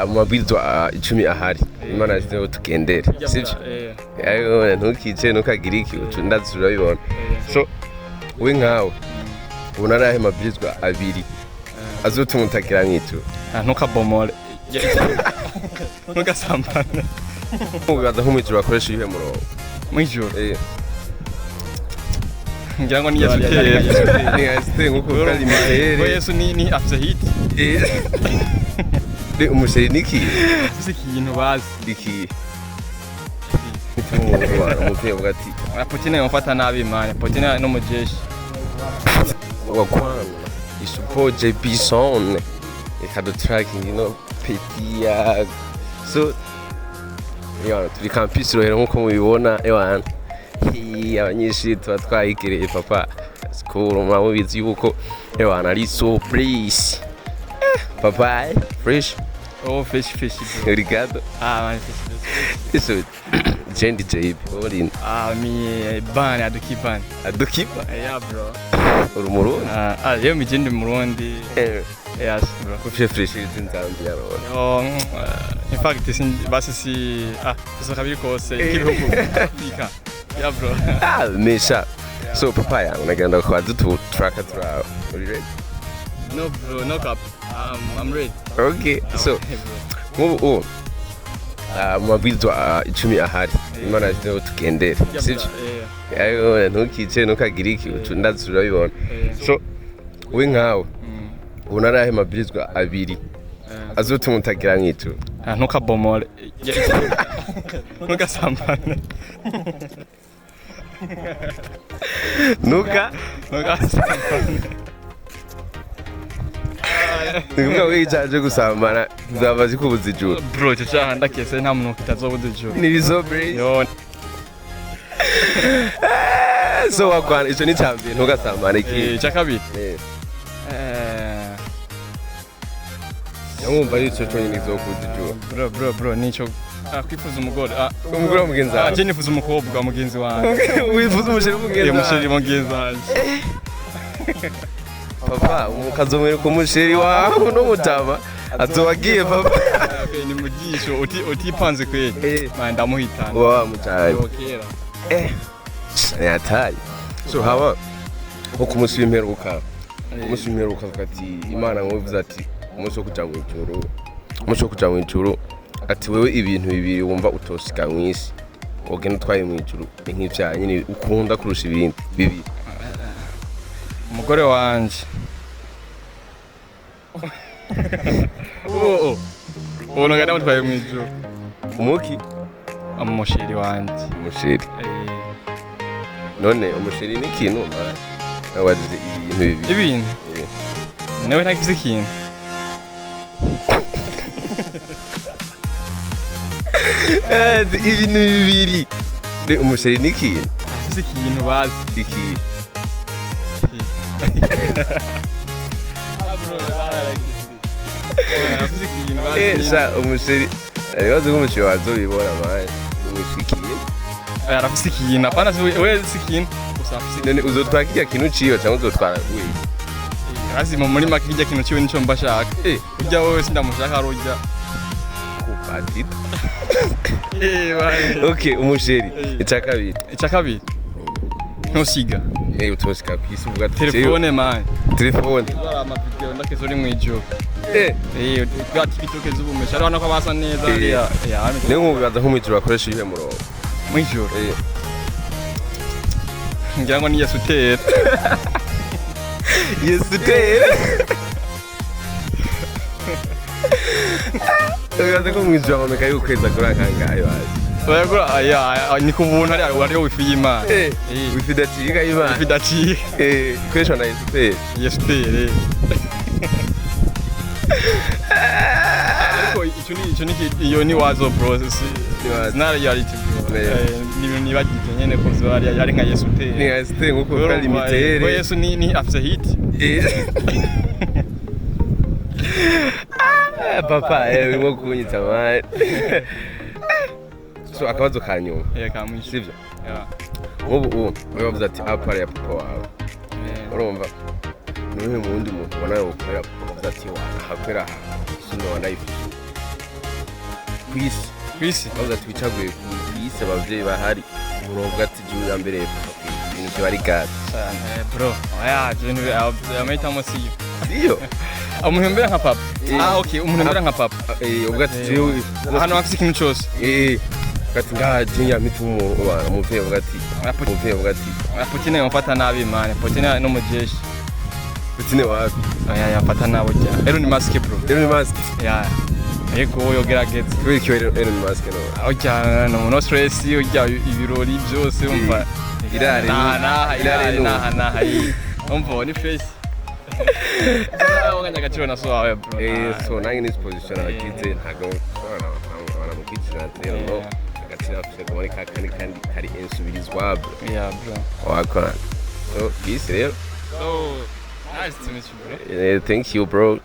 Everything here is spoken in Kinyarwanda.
amabwizwa 10 ahari Imana yashyizeho tugendere sibyo ayo ntukice ntukagire iki ndazi urabibona so we nkawe ubona arahe mabwizwa abiri azotuma utagira nk'icyo ntukabomore ntugasambane ugaza nk'umwijuru bakoresha ihe murongo mwijuru ngira ngo ni Yesu teye ni Yesu nkuko kari mitere Ngo Yesu ni afise hit umusheri niki afise ikintu bazi iki umupira bwati Putin yamufata nabi man Putin no mujeshi wakwana isupo JP son ikado tracking petia so turi campus Rohero nkuko mubibona abanyeshuri tuba twayigereye papa sikuru mwamubizi yuko ari surprise papa fresh fresh obrigado man isso gente JP olin mi bana adukipa bro urumuru yo mi jende murundi yes bro kufye fresh zinzambi yaro in fact basi so kabiri kose kibihugu Afrika yeah bro mesha so papa yangu nagenda kwa tu tracker travel are you ready no bro no cap I'm ready okay so amabwizwa 10 ahari Imana yashyizeho tugendere sibyo ayo ntukice ntukagire iki ndazi urabibona so we nkawe ubona arahe mabwizwa abiri azotuma utagira nk'icyo ntukabomore ntugasambane ntugasambane nikuvuga wicaje gusambana zaba zikubuza ijuru bro cyo cyaha ndakese nta muntu kitazobuza ijuru nibizo bro so wakwana icyo ni cyambere ntugasambane iki cyakabiri yamwumva yico cyo nyine zokuza ijuru bro nico kwifuza umugore umugore mugenzi wawe je nifuza umukobwa mugenzi wanjye wifuza umusheri mugenzi wanjye papa umukazomera ku musheri wawe no mutama azowagiye papa ni mugisho utipanze kweli ndamuhitana wa mutaye yataye so haba ko kumunsi w'imperuka ati Imana ngovuze ati umunsi wo kuja mu ijuru ati wewe ibintu bibiri wumva utosika mwisi ogenda utwaye mu ijuru nk'ivya nyine ukunda kurusha ibindi bibiri umugore wanje ubona ngana mutwaye mu ijuru umuki umusheri wanje umusheri none umusheri ni ikintu wagize ibintu nawe ntagize ikintu ibintu bibiri umusheri ni ikintu afise ikintu bazi iki umusheri ibibazo nk'umusheri wazobibona mani umushikiye arafise ikintu apana we sikintu none uzotwara kirya kintu ciyo cyangwa uzotwara wewe azima muri make kirya kintu ciwe nico mbashaka urya wowe sindamushaka arujya kupadita okay umusheri icakabiri ntusiga utosika kwisi uvuga telefone man telefone ama video ndakezo uri mwijuru twatibitoke z'ubumesha ari bana ko basa neza ne nkubibaza nk'umwijuru bakoresha ihe murongo mwijuru ngira ngo ni Yesu teye ugaze ko mwijuru aboneka yukweza kurankangayo ni ku buntu ariyo wifi y'Imana wifi daciga y'Imana kwesha na Yesu teye ariko icyo ni iyo ni wazo process not reality ni bagije nyene ko ari nka Yesu teye ni Yesu teye nkuko kari mitere Ngo Yesu ni afise hit papa urimo kunyita mani so akabazo kanyuma kamwishe sivyo ubu bavuze ati apara ya papa wawe urumva niwe mu wundi muntu ubona yokorera bavuze ati wana hakwera sino wanayifisha kwisi kwisi bavuga ati wicaguye kwisi abavyeyi bahari umurongo ati jya mbere ibintu byo ari gade bro oya ibintu amahitamo siyo siyo umuhembera nka papa okay umuhembera nka papa ubwo ati jewe hano afise ikintu cyose gati ngaje nyamita umuvyeyi ubwo ati umuvyeyi ubwo ati Putin yamfata nabi man Putin no mujeshi Putin wapi oya yamfata nabo cyane Elon Musk bro Elon Musk ya yego yogerageza kubera Elon Musk no aho cyane no stress ujya ibirori byose umva irare na umva ni face wanganya gaciro na so wawe bro so nange ni position abagize ntago bana mukikira rero no agaciro afite muri kandi kari insubirizwable bro wakora so peace rero so nice to meet you bro thank you bro